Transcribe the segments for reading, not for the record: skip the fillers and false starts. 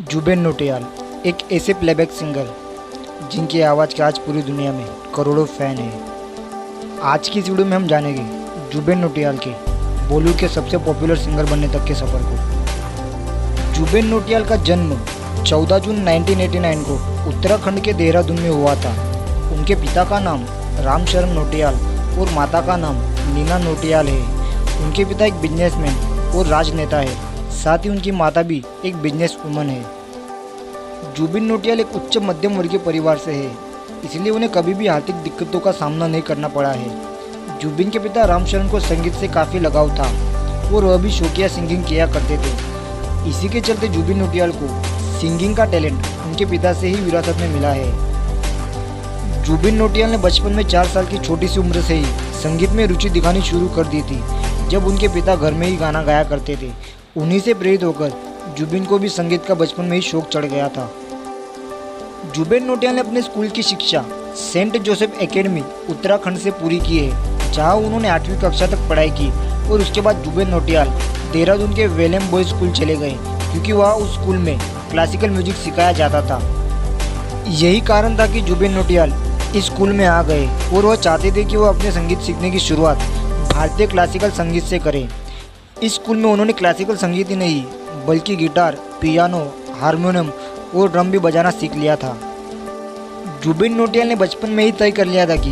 जुबिन नौटियाल एक ऐसे playback singer जिनकी आवाज़ के आज पूरी दुनिया में करोड़ों फ़ैन हैं। आज की इस वीडियो में हम जानेंगे जुबिन नौटियाल के बॉलीवुड के सबसे पॉपुलर सिंगर बनने तक के सफ़र को। जुबिन नौटियाल का जन्म 14 जून 1989 को उत्तराखंड के देहरादून में हुआ था। उनके पिता का नाम रामशरण नौटियाल और माता का नाम नीना नौटियाल है। उनके पिता एक बिजनेसमैन और राजनेता है, साथ ही उनकी माता भी एक बिजनेस वुमन है। जुबिन नौटियाल एक उच्च मध्यम वर्गीय परिवार से है, इसलिए उन्हें कभी भी आर्थिक दिक्कतों का सामना नहीं करना पड़ा है। जुबिन के पिता रामशरण को संगीत से काफ़ी लगाव था और वह भी शौकिया सिंगिंग किया करते थे। इसी के चलते जुबिन नौटियाल को सिंगिंग का टैलेंट उनके पिता से ही विरासत में मिला है। जुबिन नौटियाल ने बचपन में 4 साल की छोटी सी उम्र से ही संगीत में रुचि दिखानी शुरू कर दी थी, जब उनके पिता घर में ही गाना गाया करते थे। उन्हीं से प्रेरित होकर जुबिन को भी संगीत का बचपन में ही शौक चढ़ गया था। जुबिन नौटियाल ने अपने स्कूल की शिक्षा सेंट जोसेफ एकेडमी उत्तराखंड से पूरी की है, जहां उन्होंने 8वीं कक्षा तक पढ़ाई की और उसके बाद जुबिन नौटियाल देहरादून के वेलेम बॉयज स्कूल चले गए, क्योंकि वहाँ उस स्कूल में क्लासिकल म्यूजिक सिखाया जाता था। यही कारण था कि जुबिन नौटियाल इस स्कूल में आ गए और वह चाहते थे कि वह अपने संगीत सीखने की शुरुआत भारतीय क्लासिकल संगीत से करें। इस स्कूल में उन्होंने क्लासिकल संगीत ही नहीं बल्कि गिटार, पियानो, हारमोनियम और ड्रम भी बजाना सीख लिया था। जुबिन नौटियाल ने बचपन में ही तय कर लिया था कि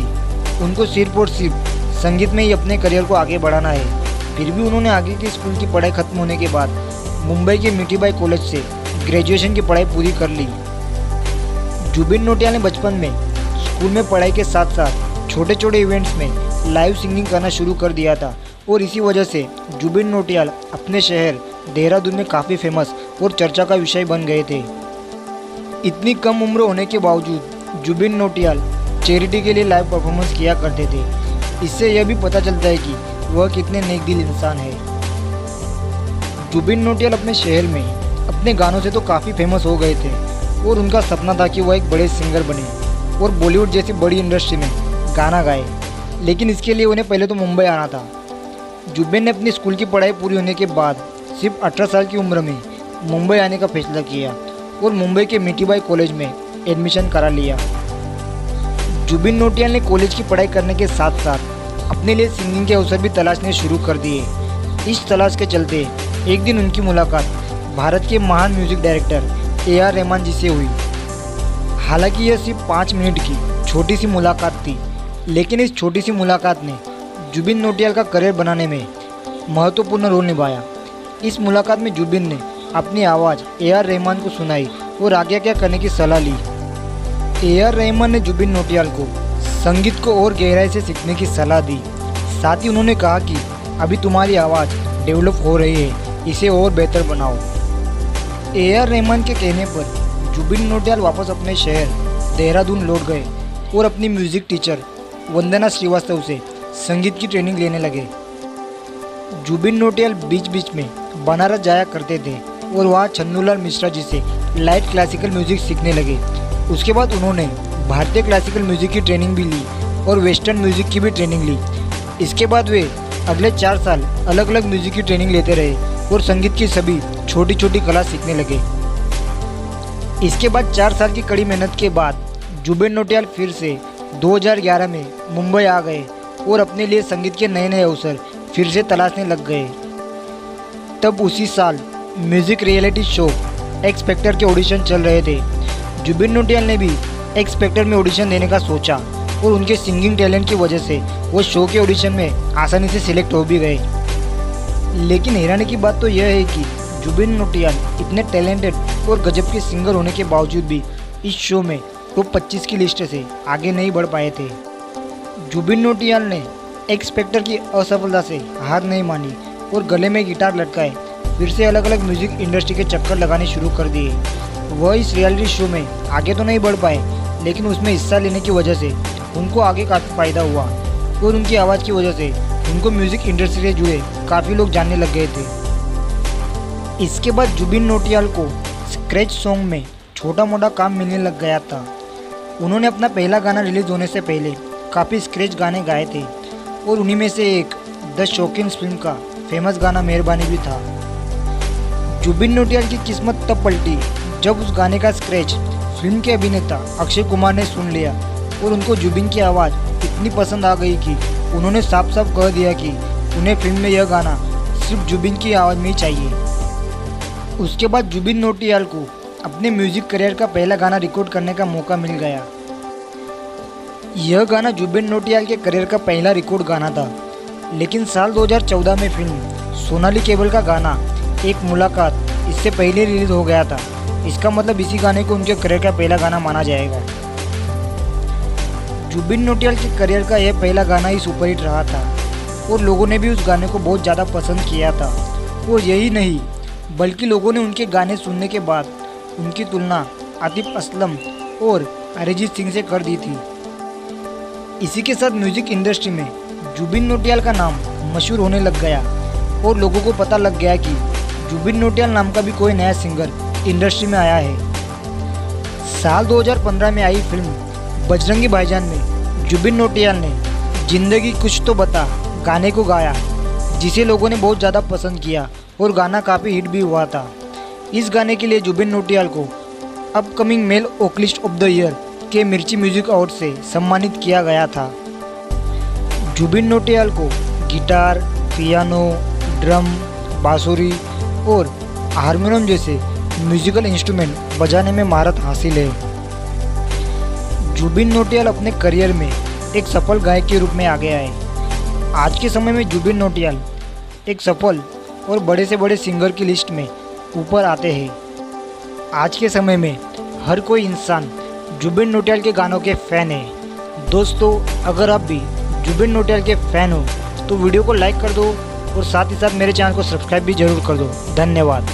उनको सिर्फ और सिर्फ संगीत में ही अपने करियर को आगे बढ़ाना है। फिर भी उन्होंने आगे की स्कूल की पढ़ाई खत्म होने के बाद मुंबई के मीठीबाई कॉलेज से ग्रेजुएशन की पढ़ाई पूरी कर ली। जुबिन नौटियाल ने बचपन में स्कूल में पढ़ाई के साथ साथ छोटे छोटे इवेंट्स में लाइव सिंगिंग करना शुरू कर दिया था और इसी वजह से जुबिन नौटियाल अपने शहर देहरादून में काफ़ी फेमस और चर्चा का विषय बन गए थे। इतनी कम उम्र होने के बावजूद जुबिन नौटियाल चैरिटी के लिए लाइव परफॉर्मेंस किया करते थे। इससे यह भी पता चलता है कि वह कितने नेक दिल इंसान है। जुबिन नौटियाल अपने शहर में अपने गानों से तो काफ़ी फेमस हो गए थे और उनका सपना था कि वह एक बड़े सिंगर बने और बॉलीवुड जैसी बड़ी इंडस्ट्री में गाना गाए, लेकिन इसके लिए उन्हें पहले तो मुंबई आना था। जुबिन ने अपनी स्कूल की पढ़ाई पूरी होने के बाद सिर्फ 18 साल की उम्र में मुंबई आने का फैसला किया और मुंबई के मीठीबाई कॉलेज में एडमिशन करा लिया। जुबिन नौटियाल ने कॉलेज की पढ़ाई करने के साथ साथ अपने लिए सिंगिंग के अवसर भी तलाशने शुरू कर दिए। इस तलाश के चलते एक दिन उनकी मुलाकात भारत के महान म्यूजिक डायरेक्टर AR रहमान जी से हुई। हालांकि यह सिर्फ 5 मिनट की छोटी सी मुलाकात थी, लेकिन इस छोटी सी मुलाकात ने जुबिन नौटियाल का करियर बनाने में महत्वपूर्ण रोल निभाया। इस मुलाकात में जुबिन ने अपनी आवाज़ AR रहमान को सुनाई और आगे क्या करने की सलाह ली। AR रहमान ने जुबिन नौटियाल को संगीत को और गहराई से सीखने की सलाह दी। साथ ही उन्होंने कहा कि अभी तुम्हारी आवाज़ डेवलप हो रही है, इसे और बेहतर बनाओ। AR रहमान के कहने पर जुबिन नौटियाल वापस अपने शहर देहरादून लौट गए और अपनी म्यूज़िक टीचर वंदना श्रीवास्तव से संगीत की ट्रेनिंग लेने लगे। जुबिन नौटियाल बीच बीच में बनारस जाया करते थे और वहाँ छन्नूलाल मिश्रा जी से लाइट क्लासिकल म्यूज़िक सीखने लगे। उसके बाद उन्होंने भारतीय क्लासिकल म्यूज़िक की ट्रेनिंग भी ली और वेस्टर्न म्यूज़िक की भी ट्रेनिंग ली। इसके बाद वे अगले 4 साल अलग अलग म्यूज़िक की ट्रेनिंग लेते रहे और संगीत की सभी छोटी छोटी कला सीखने लगे। इसके बाद 4 साल की कड़ी मेहनत के बाद जुबिन नौटियाल फिर से 2011 में मुंबई आ गए और अपने लिए संगीत के नए नए अवसर फिर से तलाशने लग गए। तब उसी साल music reality show x factor के ऑडिशन चल रहे थे। जुबिन नौटियाल ने भी एक्स फैक्टर में ऑडिशन देने का सोचा और उनके सिंगिंग टैलेंट की वजह से वो शो के ऑडिशन में आसानी से सिलेक्ट हो भी गए। लेकिन हैरानी की बात तो यह है कि जुबिन नौटियाल इतने टैलेंटेड और गजब के सिंगर होने के बावजूद भी इस शो में टॉप 25 की लिस्ट से आगे नहीं बढ़ पाए थे। जुबिन नौटियाल ने एक्स फैक्टर की असफलता से हार नहीं मानी और गले में गिटार लटकाए फिर से अलग अलग म्यूजिक इंडस्ट्री के चक्कर लगाने शुरू कर दिए। वह इस रियलिटी शो में आगे तो नहीं बढ़ पाए, लेकिन उसमें हिस्सा लेने की वजह से उनको आगे काफ़ी फ़ायदा हुआ और उनकी आवाज़ की वजह से उनको म्यूज़िक इंडस्ट्री से जुड़े काफ़ी लोग जानने लग गए थे। इसके बाद जुबिन नौटियाल को स्क्रैच सॉन्ग में छोटा मोटा काम मिलने लग गया था। उन्होंने अपना पहला गाना रिलीज़ होने से पहले काफ़ी स्क्रैच गाने गाए थे और उन्हीं में से एक द शौकीन्स फिल्म का फेमस गाना मेहरबानी भी था। जुबिन नौटियाल की किस्मत तब पलटी जब उस गाने का स्क्रैच फिल्म के अभिनेता अक्षय कुमार ने सुन लिया और उनको जुबिन की आवाज़ इतनी पसंद आ गई कि उन्होंने साफ साफ कह दिया कि उन्हें फिल्म में यह गाना सिर्फ जुबिन की आवाज़ में ही चाहिए। उसके बाद जुबिन नौटियाल को अपने म्यूजिक करियर का पहला गाना रिकॉर्ड करने का मौका मिल गया। यह गाना जुबिन नौटियाल के करियर का पहला रिकॉर्ड गाना था, लेकिन साल 2014 में फिल्म सोनाली केबल का गाना एक मुलाकात इससे पहले रिलीज हो गया था। इसका मतलब इसी गाने को उनके करियर का पहला गाना माना जाएगा। जुबिन नौटियाल के करियर का यह पहला गाना ही सुपरहिट रहा था और लोगों ने भी उस गाने को बहुत ज़्यादा पसंद किया था। और यही नहीं, बल्कि लोगों ने उनके गाने सुनने के बाद उनकी तुलना आतिफ असलम और अरिजीत सिंह से कर दी थी। इसी के साथ म्यूजिक इंडस्ट्री में जुबिन नौटियाल का नाम मशहूर होने लग गया और लोगों को पता लग गया कि जुबिन नौटियाल नाम का भी कोई नया सिंगर इंडस्ट्री में आया है। साल 2015 में आई फिल्म बजरंगी भाईजान में जुबिन नौटियाल ने जिंदगी कुछ तो बता गाने को गाया, जिसे लोगों ने बहुत ज़्यादा पसंद किया और गाना काफ़ी हिट भी हुआ था। इस गाने के लिए जुबिन नौटियाल को upcoming male vocalist of the year के मिर्ची म्यूजिक अवार्ड से सम्मानित किया गया था। जुबिन नौटियाल को गिटार, पियानो, ड्रम, बांसुरी और हारमोनियम जैसे म्यूजिकल इंस्ट्रूमेंट बजाने में महारत हासिल है। जुबिन नौटियाल अपने करियर में एक सफल गायक के रूप में आगे आए। आज के समय में जुबिन नौटियाल एक सफल और बड़े से बड़े सिंगर की लिस्ट में ऊपर आते हैं। आज के समय में हर कोई इंसान जुबिन नौटियाल के गानों के फ़ैन है। दोस्तों, अगर आप भी जुबिन नौटियाल के फ़ैन हो तो वीडियो को लाइक कर दो और साथ ही साथ मेरे चैनल को सब्सक्राइब भी जरूर कर दो। धन्यवाद।